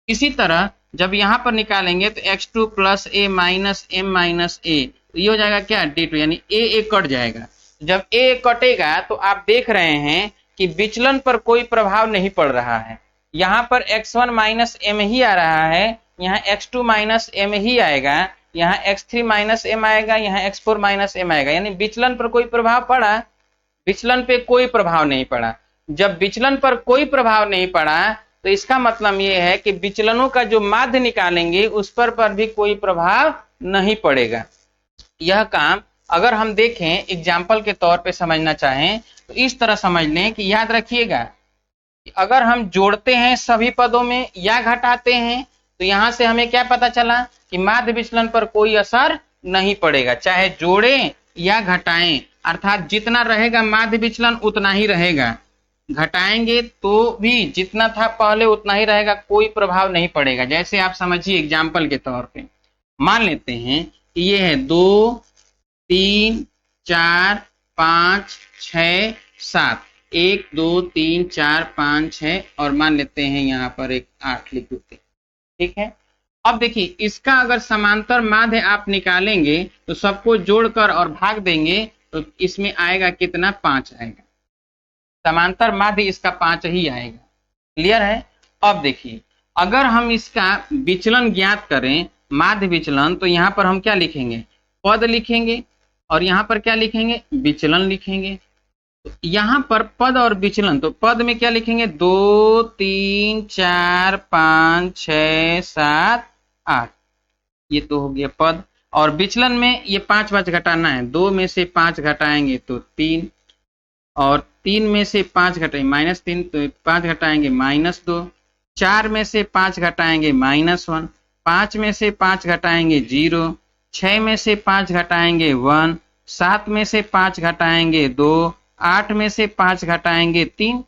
इसी तरह जब यहाँ पर निकालेंगे तो x2 प्लस ए माइनस m माइनस ए, तो ये हो जाएगा क्या d2, यानी a कट जाएगा। जब a कटेगा तो आप देख रहे हैं कि विचलन पर कोई प्रभाव नहीं पड़ रहा है, यहाँ पर x1 माइनस m ही आ रहा है, यहाँ x2 माइनस m ही आएगा, यहाँ x3 माइनस m आएगा, यहाँ x4 माइनस m आएगा, यानी विचलन पर कोई प्रभाव पड़ा, विचलन पे कोई प्रभाव नहीं पड़ा। जब विचलन पर कोई प्रभाव नहीं पड़ा तो इसका मतलब ये है कि विचलनों का जो माध्य निकालेंगे उस पर भी कोई प्रभाव नहीं पड़ेगा। यह काम अगर हम देखें एग्जाम्पल के तौर पे समझना चाहें तो इस तरह समझ लें कि याद रखिएगा कि अगर हम जोड़ते हैं सभी पदों में या घटाते हैं तो यहां से हमें क्या पता चला कि माध्य विचलन पर कोई असर नहीं पड़ेगा, चाहे जोड़ें या घटाएं, अर्थात जितना रहेगा माध्य विचलन उतना ही रहेगा, घटाएंगे तो भी जितना था पहले उतना ही रहेगा, कोई प्रभाव नहीं पड़ेगा। जैसे आप समझिए एग्जाम्पल के तौर पे मान लेते हैं कि ये है 2 3 4 5 6 7, 1 2 3 4 5 6 और मान लेते हैं यहाँ पर एक 8 लिख देते हैं, ठीक है। अब देखिए इसका अगर समांतर माध्य आप निकालेंगे तो सबको जोड़कर और भाग देंगे तो इसमें आएगा कितना, 5 आएगा। समांतर माध्य इसका 5 ही आएगा। क्लियर है। अब देखिए अगर हम इसका विचलन ज्ञात करें, माध्य विचलन, तो यहाँ पर हम क्या लिखेंगे, पद लिखेंगे और यहाँ पर क्या लिखेंगे, विचलन लिखेंगे। तो यहाँ पर पद और विचलन, तो पद में क्या लिखेंगे, 2 3 4 5 6 7 8, ये तो हो गया पद। और विचलन में ये 5 घटाना है, 2 में से 5 घटाएंगे तो 3, और 3 में से 5 घटाएंगे -3 तो 5 घटाएंगे -2, 4 में से 5 घटाएंगे -1, 5 में से 5 घटाएंगे 0, 6 में से 5 घटाएंगे 1, 7 में से 5 घटाएंगे 2, 8 में से 5 घटाएंगे 3।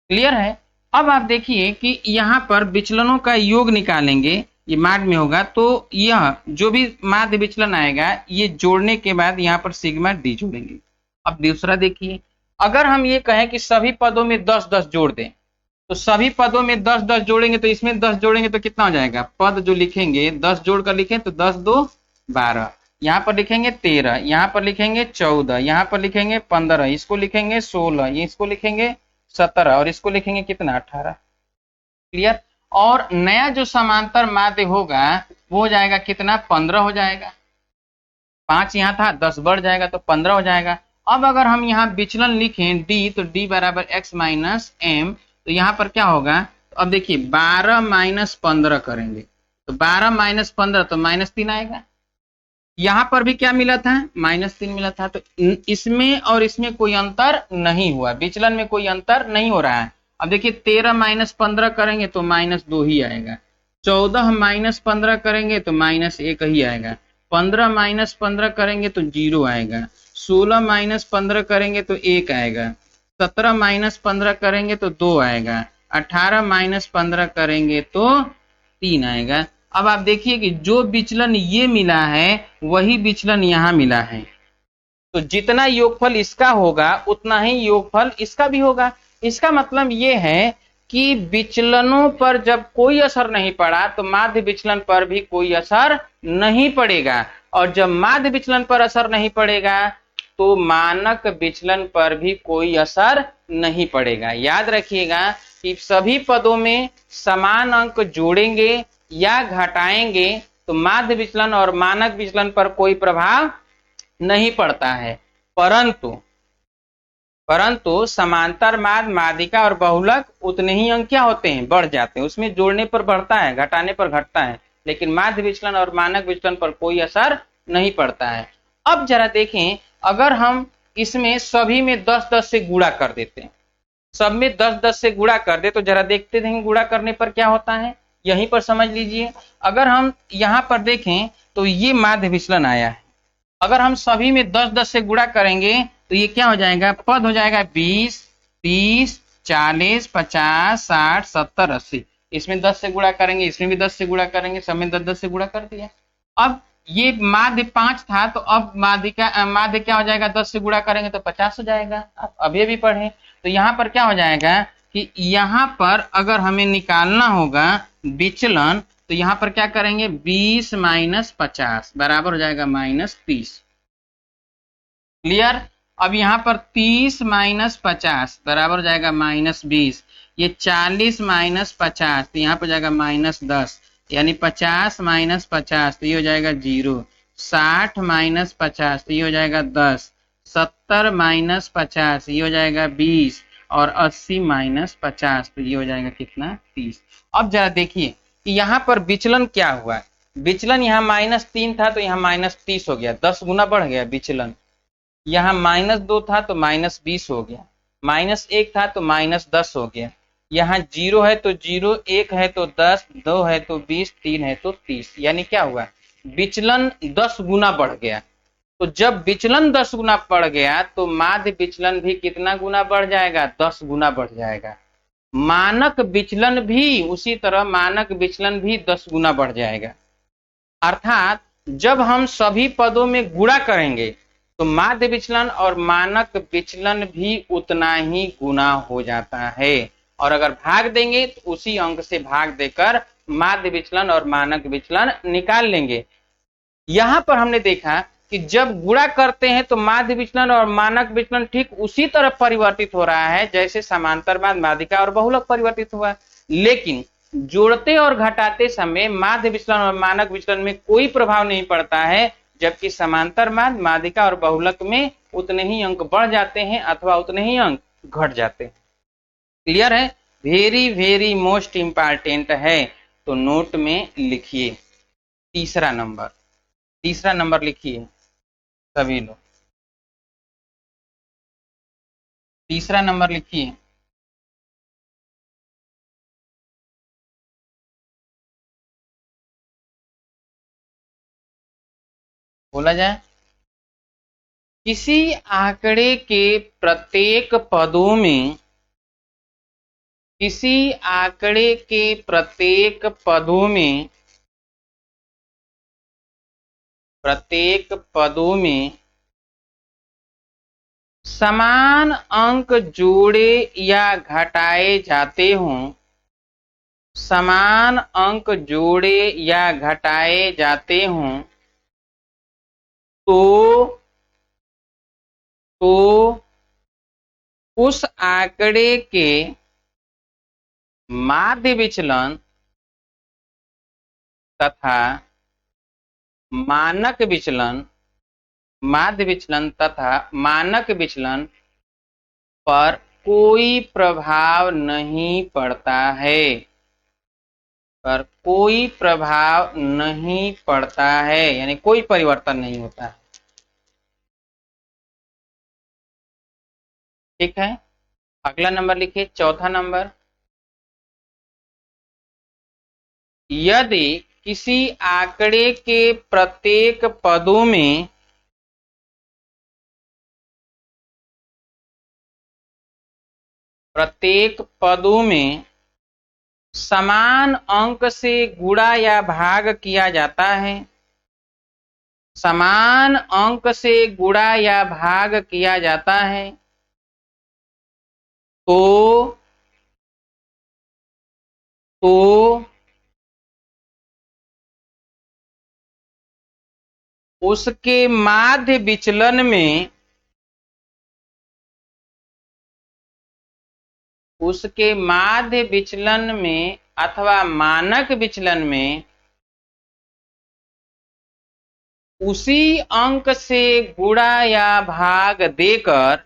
क्लियर है। अब आप देखिए कि यहाँ पर विचलनों का योग निकालेंगे, ये माध्य में होगा तो यह जो भी माध्य विचलन आएगा ये जोड़ने के बाद यहाँ पर सिग्मा डी जोड़ेंगे। अब दूसरा देखिए, अगर हम ये कहें कि सभी पदों में 10-10 जोड़ दें, तो सभी पदों में 10-10 जोड़ेंगे तो इसमें 10 जोड़ेंगे तो कितना हो जाएगा, पद जो लिखेंगे 10 जोड़कर लिखें तो 10 2 12, यहाँ पर लिखेंगे 13, यहाँ पर लिखेंगे 14, यहाँ पर लिखेंगे 15, इसको लिखेंगे 16, ये इसको लिखेंगे 17 और इसको लिखेंगे कितना, 18। क्लियर। और नया जो समांतर माध्य होगा वो हो जाएगा कितना, 15 हो जाएगा। 5 यहाँ था, 10 बढ़ जाएगा तो 15 हो जाएगा। अब अगर हम यहाँ विचलन लिखें d, तो d बराबर x माइनस m, तो यहाँ पर क्या होगा, तो अब देखिए 12 माइनस 15 करेंगे तो 12 माइनस 15 तो -3 आएगा। यहाँ पर भी क्या मिला था, -3 मिला था, तो इसमें और इसमें कोई अंतर नहीं हुआ, विचलन में कोई अंतर नहीं हो रहा है। अब देखिए 13 माइनस 15 करेंगे तो -2 ही आएगा, 14 माइनस 15 करेंगे तो -1 ही आएगा, 15 माइनस 15 करेंगे तो 0 आएगा, 16 माइनस 15 करेंगे तो 1 आएगा, 17 माइनस 15 करेंगे तो 2 आएगा, 18 माइनस 15 करेंगे तो 3 आएगा। अब आप देखिए कि जो विचलन ये मिला है वही विचलन यहाँ मिला है, तो जितना योगफल इसका होगा उतना ही योगफल इसका भी होगा। इसका मतलब ये है कि विचलनों पर जब कोई असर नहीं पड़ा तो माध्य विचलन पर भी कोई असर नहीं पड़ेगा, और जब माध्य विचलन पर असर नहीं पड़ेगा तो मानक विचलन पर भी कोई असर नहीं पड़ेगा। याद रखिएगा कि सभी पदों में समान अंक जोड़ेंगे या घटाएंगे तो माध्य विचलन और मानक विचलन पर कोई प्रभाव नहीं पड़ता है, परंतु समांतर माध्य, माध्यिका और बहुलक उतने ही अंक क्या होते हैं, बढ़ जाते हैं, उसमें जोड़ने पर बढ़ता है, घटाने पर घटता है, लेकिन माध्य विचलन और मानक विचलन पर कोई असर नहीं पड़ता है। अब जरा देखें, अगर हम इसमें सभी में 10-10 से गुणा कर देते हैं, सब में 10-10 से गुणा कर दे तो जरा देखते हैं गुणा करने पर क्या होता है, यहीं पर समझ लीजिए। अगर हम यहाँ पर देखें तो ये माध्य विचलन आया है, अगर हम सभी में 10-10 से गुणा करेंगे तो ये क्या हो जाएगा, पद हो जाएगा 20 30 40 50 60 70 80, इसमें 10 से गुणा करेंगे, इसमें भी 10 से गुणा करेंगे, सब में 10-10 से गुणा कर दिया। अब ये माध्य 5 था तो अब माध्य क्या हो जाएगा, 10 से गुणा करेंगे तो 50 हो जाएगा। अभी भी पढ़े तो यहाँ पर क्या हो जाएगा कि यहाँ पर अगर हमें निकालना होगा विचलन तो यहाँ पर क्या करेंगे, 20 माइनस 50 बराबर हो जाएगा -30। क्लियर। अब यहाँ पर 30 माइनस 50 बराबर हो जाएगा -20, ये 40 माइनस 50 तो यहाँ पर जाएगा -10, यानी 50 माइनस 50 तो ये हो जाएगा 0, 60 माइनस 50 तो ये हो जाएगा 10, 70 माइनस 50 ये हो जाएगा 20, और 80 माइनस 50 तो ये हो जाएगा कितना, 30। अब जरा देखिए कि यहाँ पर विचलन क्या हुआ, विचलन यहाँ -3 था तो यहाँ -30 हो गया, 10 गुना बढ़ गया विचलन। यहाँ -2 था तो -20 हो गया, -1 था तो -10 हो गया। यहाँ 0 है तो 0, 1 है तो 10, 2 है तो 20, 3 है तो 30। यानी क्या हुआ, विचलन 10 गुना बढ़ गया। तो जब विचलन 10 गुना बढ़ गया तो माध्य विचलन भी कितना गुना बढ़ जाएगा, 10 गुना बढ़ जाएगा। मानक विचलन भी उसी तरह, मानक विचलन भी 10 गुना बढ़ जाएगा। अर्थात जब हम सभी पदों में गुणा करेंगे तो माध्य विचलन और मानक विचलन भी उतना ही गुना हो जाता है, और अगर भाग देंगे तो उसी अंक से भाग देकर माध्य विचलन और मानक विचलन निकाल लेंगे। यहां पर हमने देखा कि जब गुणा करते हैं तो माध्य विचलन और मानक विचलन ठीक उसी तरह परिवर्तित हो रहा है जैसे समांतर माध्य, माध्यिका और बहुलक परिवर्तित हुआ। लेकिन जोड़ते और घटाते समय माध्य विचलन और मानक विचलन में कोई प्रभाव नहीं पड़ता है, जबकि समांतर माध्य, माध्यिका और बहुलक में उतने ही अंक बढ़ जाते हैं अथवा उतने ही अंक घट जाते हैं। क्लियर है? वेरी वेरी मोस्ट इंपॉर्टेंट है, तो नोट में लिखिए। तीसरा नंबर लिखिए सभी लोग, तीसरा नंबर लिखिए। बोला जाए, किसी आंकड़े के प्रत्येक पदों में, किसी आंकड़े के प्रत्येक पदों में, प्रत्येक पदों में समान अंक जोड़े या घटाए जाते हों, समान अंक जोड़े या घटाए जाते हों तो उस आंकड़े के माध्य विचलन तथा मानक विचलन, माध्य विचलन तथा मानक विचलन पर कोई प्रभाव नहीं पड़ता है, पर कोई प्रभाव नहीं पड़ता है, यानी कोई परिवर्तन नहीं होता है। ठीक है, अगला नंबर लिखिए, चौथा नंबर। यदि किसी आंकड़े के प्रत्येक पदों में समान अंक से गुणा या भाग किया जाता है, समान अंक से गुणा या भाग किया जाता है तो उसके माध्य विचलन में, उसके माध्य विचलन में अथवा मानक विचलन में उसी अंक से गुणा या भाग देकर,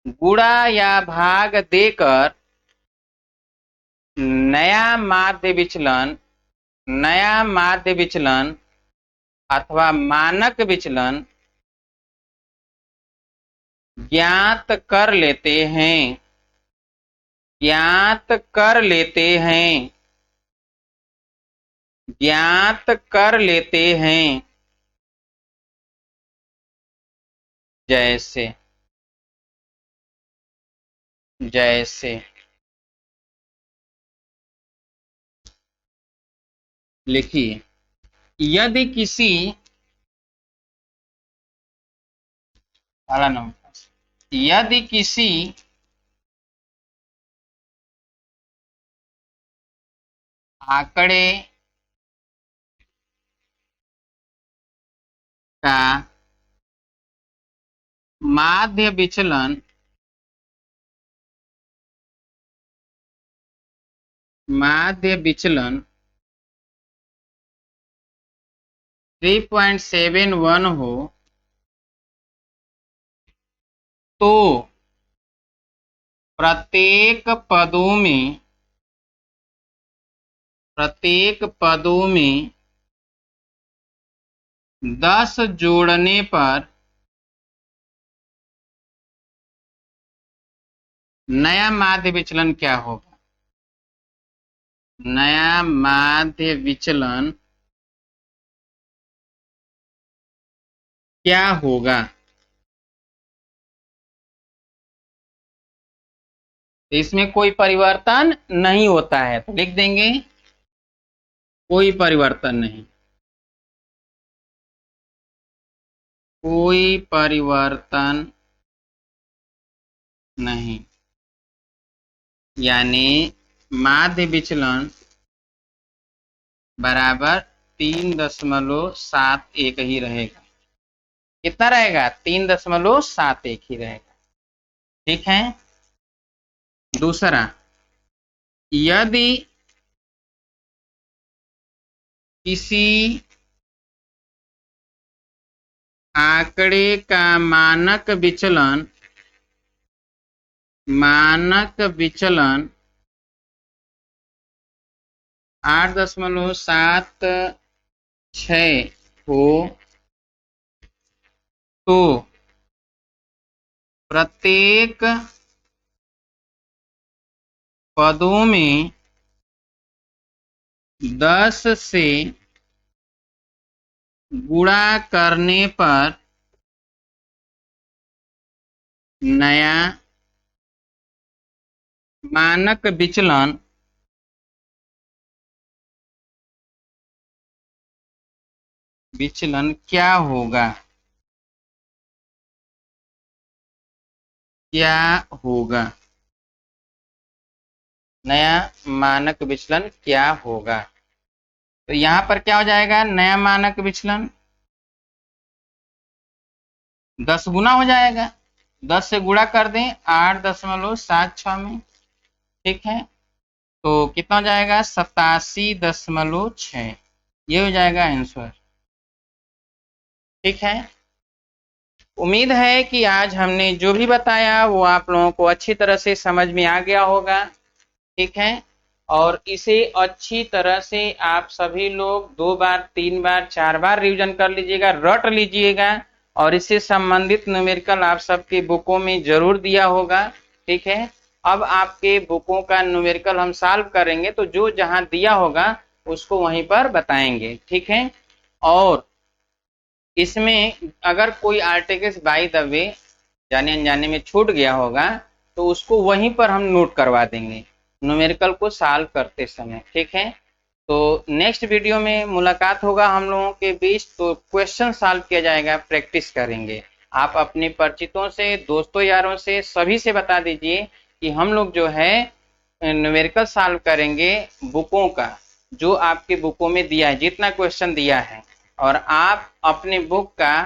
गुणा या भाग देकर नया माध्य विचलन, नया माध्य विचलन अथवा मानक विचलन ज्ञात कर लेते हैं, ज्ञात कर लेते हैं, ज्ञात कर लेते हैं। जैसे, जैसे लिखिए, यदि किसी, यदि किसी आंकड़े का माध्य विचलन, माध्य विचलन 3.71 हो तो प्रत्येक पदों में प्रत्येक पदों में 10 जोड़ने पर नया माध्य विचलन क्या होगा? नया माध्य विचलन क्या होगा? इसमें कोई परिवर्तन नहीं होता है तो लिख देंगे कोई परिवर्तन नहीं। कोई परिवर्तन नहीं, यानी माध्य विचलन बराबर 3.71 ही रहेगा। कितना रहेगा? 3.71 ही रहेगा। ठीक है। दूसरा, यदि किसी आंकड़े का मानक विचलन 8.76 हो तो प्रत्येक पदों में 10 से गुणा करने पर नया मानक विचलन क्या होगा? क्या होगा? नया मानक विचलन क्या होगा? तो यहां पर क्या हो जाएगा? नया मानक विचलन 10 गुना हो जाएगा। 10 से गुणा कर दें 8.76 में। ठीक है, तो कितना हो जाएगा? 87.6। ये हो जाएगा आंसर। ठीक है, उम्मीद है कि आज हमने जो भी बताया वो आप लोगों को अच्छी तरह से समझ में आ गया होगा। ठीक है, और इसे अच्छी तरह से आप सभी लोग 2 बार 3 बार 4 बार रिवीजन कर लीजिएगा, रट लीजिएगा, और इससे संबंधित न्यूमेरिकल आप सबके बुकों में जरूर दिया होगा। ठीक है, अब आपके बुकों का न्यूमेरिकल हम सॉल्व करेंगे तो जो जहां दिया होगा उसको वहीं पर बताएंगे। ठीक है, और इसमें अगर कोई आर्टिकल्स बाय द वे जाने अनजाने में छूट गया होगा तो उसको वहीं पर हम नोट करवा देंगे न्यूमेरिकल को सॉल्व करते समय। ठीक है, तो नेक्स्ट वीडियो में मुलाकात होगा हम लोगों के बीच, तो क्वेश्चन सॉल्व किया जाएगा, प्रैक्टिस करेंगे। आप अपने परिचितों से, दोस्तों यारों से, सभी से बता दीजिए कि हम लोग जो है न्यूमेरिकल सॉल्व करेंगे बुकों का, जो आपके बुकों में दिया है, जितना क्वेश्चन दिया है। और आप अपने बुक का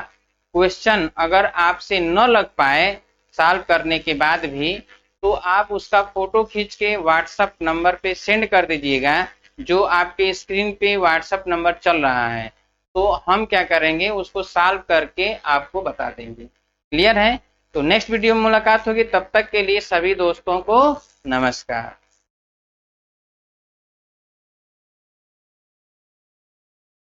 क्वेश्चन अगर आपसे न लग पाए सॉल्व करने के बाद भी, तो आप उसका फोटो खींच के व्हाट्सएप नंबर पे सेंड कर दीजिएगा, जो आपके स्क्रीन पे व्हाट्सएप नंबर चल रहा है। तो हम क्या करेंगे, उसको सॉल्व करके आपको बता देंगे। क्लियर है? तो नेक्स्ट वीडियो में मुलाकात होगी, तब तक के लिए सभी दोस्तों को नमस्कार।